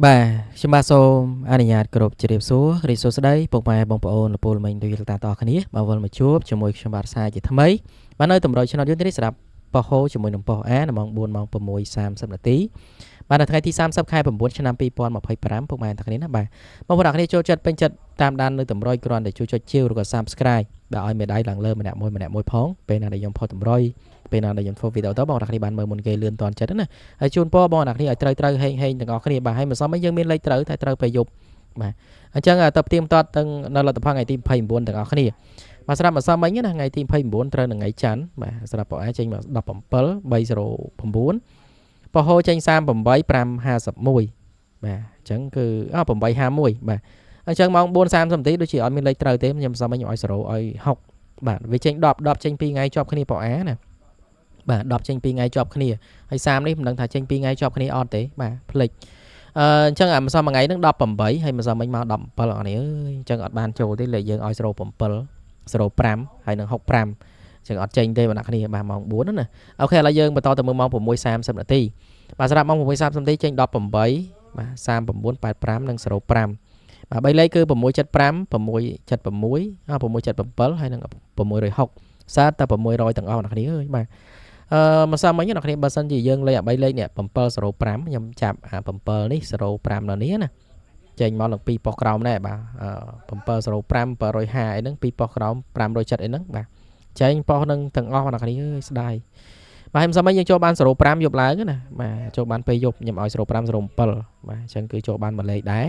បាទខ្ញុំបាទសូមអនុញ្ញាតគោរពជម្រាបសួររីកសួស្តីពុកម៉ែបងប្អូនលោកពូល្មិញទូយល់តាតគ្នាមកវិលមកជួបជាមួយខ្ញុំបាទសាជាថ្មីបាទនៅតម្រុយឆ្នាំយន្តនេះស្រាប់ប៉ោះហូជាមួយនឹងប៉ោះអាម៉ោង4ម៉ោង6:30នាទីបាទនៅថ្ងៃទី30ខែ9ឆ្នាំ2025ពុកម៉ែទាំងគ្នាណាបាទបងប្អូនទាំងគ្នាចូលចិត្តពេញចិត្តតាមដាននៅតម្រុយគ្រាន់តែជួយចុចជាវឬក៏ Subscribe បាទឲ្យមេដៃឡើងលើម្នាក់មួយផងពេលណាដែលខ្ញុំផុសតម្រុយពេលណាដែលខ្ញុំធ្វើវីដេអូទៅបងប្អូនទាំងគ្នាបានមើលមុនគេលឿនតាន់ចិត្តណាហើយជូនពរបងប្អូនទាំងគ្នាឲ្យត្រូវហេងទាំងអស់គ្នាបាទហើយមិនសមយើងមានលេខត្រូវតែត្រូវពេលយប់បាទអញ្ចឹងតើផ្ទៀងផ្ទាត់ទាំងនៅលទ្ធផលថ្ងៃទី29ទាំងអស់គ្នាបាទសម្រាប់ម្សិលមិញណាថ្ងៃទី29ត្រូវនឹងថ្ងៃច័ន្ទបាទសម្រាប់បងឯងចេញមក17:309ប៉ោះហូចេញ38:551បាទអញ្ចឹងគឺ8:51បាទអញ្ចឹងម៉ោង4:30នាទីដូចជាអត់មានលេខត្រូវទេខ្ញុំសម្មិញខ្ញុំឲ្យ0ឲ្យ6បាទវាចេញ10ចេញ2ថ្ងៃជាប់គ្នាប៉ោះអាណាបាទ10ចេញ2ថ្ងៃជាប់គ្នាហើយ30នេះមិនដឹងថាចេញ2ថ្ងៃជាប់គ្នាអត់ទេបាទភ្លេចអញ្ចឹងអាម្សិលមួយថ្ងៃហ្នឹង18ហើយម្សិលមិញមក17អរនេះអើយអញ្ចឹងអត់បានចូលទេលេខយើងឲ្យ05ហើយនឹង65អញ្ចឹងអត់ចេញទេបងប្អូនគ្នាបាទម៉ោង4ណាអូខេឥឡូវយើងបន្តទៅមើលម៉ោង6:30នាទីបាទសម្រាប់ម៉ោង6:30នាទីចេញ18បាទ39:85និង05បាទ3លេខគឺ675 676 677ហើយនឹង660សារតែ600ទាំងអស់បងប្អូនគ្នាអើយបាទម្សិលមិញអ្នកគ្នាបើសិនជាយើងលេខ3លេខនេះ705ខ្ញុំចាប់7នេះ05នៅនេះណាចេញមកឡើង2ប៉ុសក្រោមដែរបាទ705 750អីហ្នឹង2ប៉ុសក្រោម570អីហ្នឹងបាទចេញប៉ុសហ្នឹងទាំងអស់អ្នកគ្នាអើយស្ដាយបាទហើយម្សិលមិញយើងចូលបាន05យប់ឡើងណាបាទចូលបានពេលយប់ខ្ញុំឲ្យ05 07បាទអញ្ចឹងគឺចូលបានមួយលេខដែរ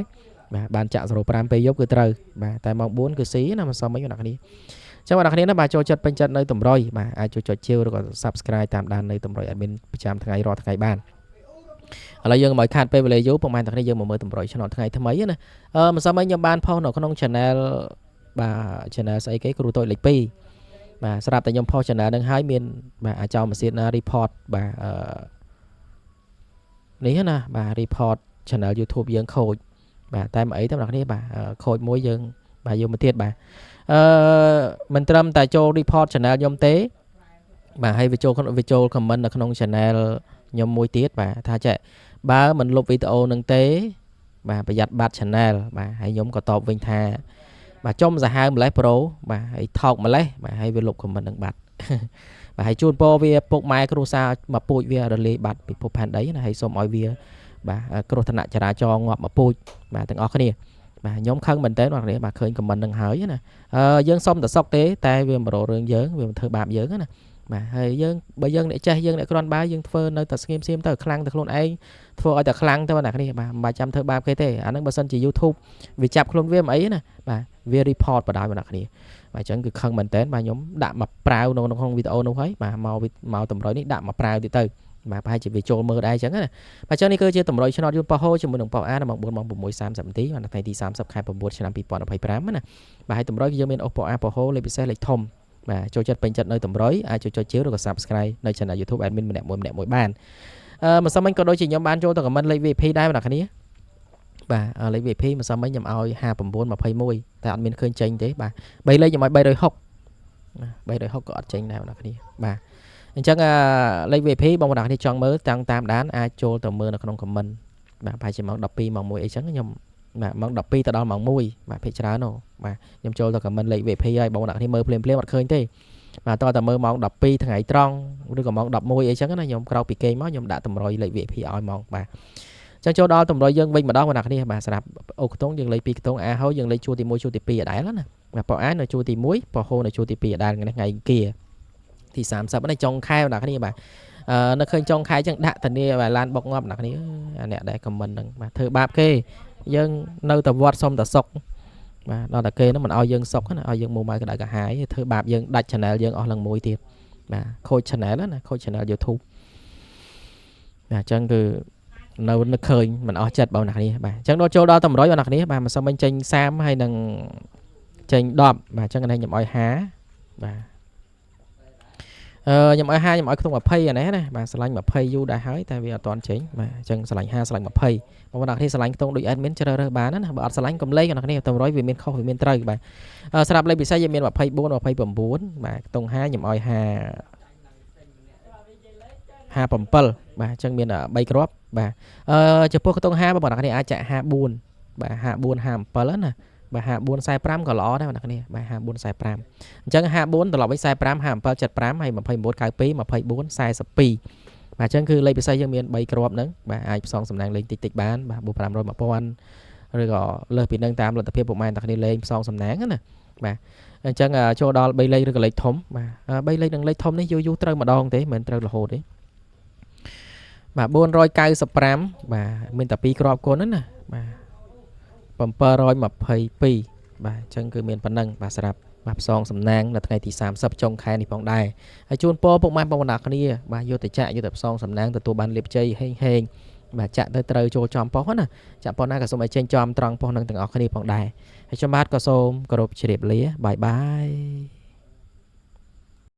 បាទបានចាក់05ពេលយប់គឺត្រូវបាទតែម៉ោង4គឺស៊ីណាម្សិលមិញអ្នកគ្នាចឹងបងប្អូនគ្នាណាបាទចូលចិត្តពេញចិត្តនៅតម្រុយបាទអាចជួយចុចជាវឬក៏ Subscribe តាមដាននៅតម្រុយ admin ប្រចាំថ្ងៃរាល់ថ្ងៃបានឥឡូវយើងមកខាត់ពេលវេលាយូរពុកម៉ែទាំងគ្នាយើងមកមើលតម្រុយឆ្នាំថ្ងៃថ្មីណាម្សិលមិញខ្ញុំបានផុសនៅក្នុង channel បាទ channel ស្អីគេគ្រូតូចលេខ2បាទស្រាប់តែខ្ញុំផុស channel នឹងហើយមានបាទអាចោមសៀតណា report បាទនេះណាបាទ report channel YouTube យើងខូចបាទតែមិនអីទេបងប្អូនគ្នាបាទខូចមួយយើងបាទយកមកទៀតបាទមិនត្រឹមតែចូល report channel ខ្ញុំទេបាទហើយវាចូល comment នៅក្នុង channel ខ្ញុំមួយទៀតបាទថាចេះបើមិនលុបវីដេអូនឹងទេបាទប្រយ័ត្នបាត់ channel បាទហើយខ្ញុំក៏តបវិញថាបាទចំសាហាវម្លេះ Pro បាទហើយថោកម្លេះបាទហើយវាលុប comment នឹងបាត់បាទហើយជូនពរវាពុកម៉ែគ្រួសារមកពូជវារលាយបាត់ពិភពផែនដីណាហើយសូមឲ្យវាបាទគ្រោះថ្នាក់ចរាចរណ៍ងាប់មកពូជបាទទាំងអស់គ្នាបាទខ្ញុំខឹងមែនតើបងប្អូនបាទឃើញ comment នឹងហើយណាយើងសុំតែសុកទេតែវាមិនរករឿងយើងវាមិនធ្វើបាបយើងណាបាទហើយយើងបើយើងអ្នកចេះយើងអ្នកគ្រាន់បើយើងធ្វើនៅតែស្ងៀមទៅខ្លាំងទៅខ្លួនឯងធ្វើឲ្យតែខ្លាំងទៅបងប្អូនបាទមិនបាច់ចាំធ្វើបាបគេទេអាហ្នឹងបើសិនជា YouTube វាចាប់ខ្លួនវាមិនអីណាបាទវា report បដ ாய்បងប្អូនបាទអញ្ចឹងគឺខឹងមែនតើបាទខ្ញុំដាក់មកប្រាវនៅក្នុងវីដេអូនោះហើយបាទមកតម្រុយនេះដាក់មកប្រាវទៀតទៅបាទប្រហែលជាវាចូលមើលដែរអញ្ចឹងណាបាទអញ្ចឹងនេះគឺជាតម្រុយឆ្នោតយន្តប៉ោះហូជាមួយនឹងប៉ោះអាម៉ោង4ម៉ោង6:30នាទីបាទថ្ងៃទី30ខែ9ឆ្នាំ2025ណាបាទហើយតម្រុយគឺយើងមានអូសប៉ោះអាប៉ោះហូលេខពិសេសលេខធំបាទចូលចិត្តពេញចិត្តនៅតម្រុយអាចចុចជាវឬក៏ Subscribe នៅ Channel YouTube admin ម្នាក់មួយបានម្សិលមិញក៏ដូចជាខ្ញុំបានចូលទៅ comment លេខ VIP ដែរបងប្អូនគ្នាបាទលេខ VIP ម្សិលមិញខ្ញុំឲ្យ5921តែអត់មានឃើញចេញទេបាទ3លេខខ្ញុំឲ្យ360ក៏អត់ចេញដែរបងប្អូនគ្នាបាទអញ្ចឹងលេខ VIP បងប្អូនគ្នាចង់មើលតាមដានអាចចូលទៅមើលនៅក្នុង comment បាទប្រហែលជាម៉ោង12ម៉ោង1អីចឹងខ្ញុំបាទម៉ោង12ទៅដល់ម៉ោង1បាទភាគច្រើននោះបាទខ្ញុំចូលទៅ comment លេខ VIP ហើយបងប្អូនគ្នាមើលភ្លាមអត់ឃើញទេបាទតើមើលម៉ោង12ថ្ងៃត្រង់ឬក៏ម៉ោង11អីចឹងណាខ្ញុំក្រោកពីគេមកខ្ញុំដាក់តម្រុយលេខ VIP ឲ្យហ្មងបាទចឹងចូលដល់តម្រុយយើងវិញម្ដងបងប្អូនគ្នាបាទសម្រាប់អូខ្ទង់យើងលេខ2ខ្ទង់អាហើយយើងលេខជួរទី1ជួរទី2ដដែលណាបាទប៉ោះអានៅជួរទី1ប៉ោះហូនៅជួរទី2ដដែលថ្ងៃគៀទី30នេះចុងខែបងប្អូនគ្នាបាទនៅឃើញចុងខែចឹងដាក់ធានាបាទឡានបុកងាប់បងប្អូនគ្នាអ្នកដែល comment ហ្នឹងបាទធ្វើបាបគេយើងនៅតែវត្តសុំតែសុកបាទដល់តែគេហ្នឹងមិនឲ្យយើងសុកណាឲ្យយើងមួម៉ៅក្តៅកាហាយធ្វើបាបយើងដាច់ channel យើងអស់ឡើងមួយទៀតបាទខូច channel ណាខូច channel YouTube បាទអញ្ចឹងគឺនៅនឹកឃើញមិនអស់ចិត្តបងប្អូនគ្នាបាទអញ្ចឹងដល់ចូលដល់តម្រុយបងប្អូនគ្នាបាទមិនសុំមិញចេញ30ហើយនឹងចេញ10បាទអញ្ចឹងខ្ញុំឲ្យ50បាទខ្ញុំឲ្យ50ខ្ញុំឲ្យខ្ទង់20អានេះណាបាទឆ្លាញ់20យូរដែរហើយតែវាអត់ទាន់ចេញបាទអញ្ចឹងឆ្លាញ់50ឆ្លាញ់20បងប្អូនគ្នាឆ្លាញ់ខ្ទង់ដូច admin ជ្រើសរើសបានណាបើអត់ឆ្លាញ់កុំលេខបងប្អូនគ្នាតម្រុយវាមានខុសវាមានត្រូវបាទស្រាប់លេខពិសេសយើងមាន24 29បាទខ្ទង់50ខ្ញុំឲ្យ50 57បាទអញ្ចឹងមាន3គ្រាប់បាទចំពោះខ្ទង់5បងប្អូនគ្នាអាចចាក់54បាទ54 57ណាបាទ54 45ក៏ល្អដែរបងប្អូនគ្នាបាទ54 45អញ្ចឹង54ត្រឡប់វិញ45 57 75ហើយ21 92 24 42បាទអញ្ចឹងគឺលេខពិសេសយើងមាន3គ្រាប់ហ្នឹងបាទអាចផ្សងសំណាងលេខតិចបានបាទបួក500 1000ឬក៏លើសពីនឹងតាមលទ្ធភាពពុកម៉ែអ្នកគ្នាលេងផ្សងសំណាងណាបាទអញ្ចឹងចូលដល់3លេខឬក៏លេខធំបាទ3លេខនិងលេខធំនេះយូរត្រូវម្ដងទេមិនត្រូវរហូតទេបាទ495បាទមានតែ2គ្រាប់គុណហ្នឹងណាបាទ722បាទអញ្ចឹងគឺមានប៉ុណ្ណឹងបាទសម្រាប់បាទផ្សងសំណាងនៅថ្ងៃទី30ចុងខែនេះផងដែរហើយជូនពរពុកម៉ែបងប្អូនគ្នាបាទយកទៅចាក់យកទៅផ្សងសំណាងទទួលបានលាភជ័យហេងបាទចាក់ទៅត្រូវចូលចំប៉ុស្ណាចាក់ប៉ុណ្ណាក៏សូមឲ្យចេញចំត្រង់ប៉ុស្នឹងទាំងអស់គ្នាផងដែរហើយខ្ញុំបាទក៏សូមគោរពជម្រាបលាបាយបាយ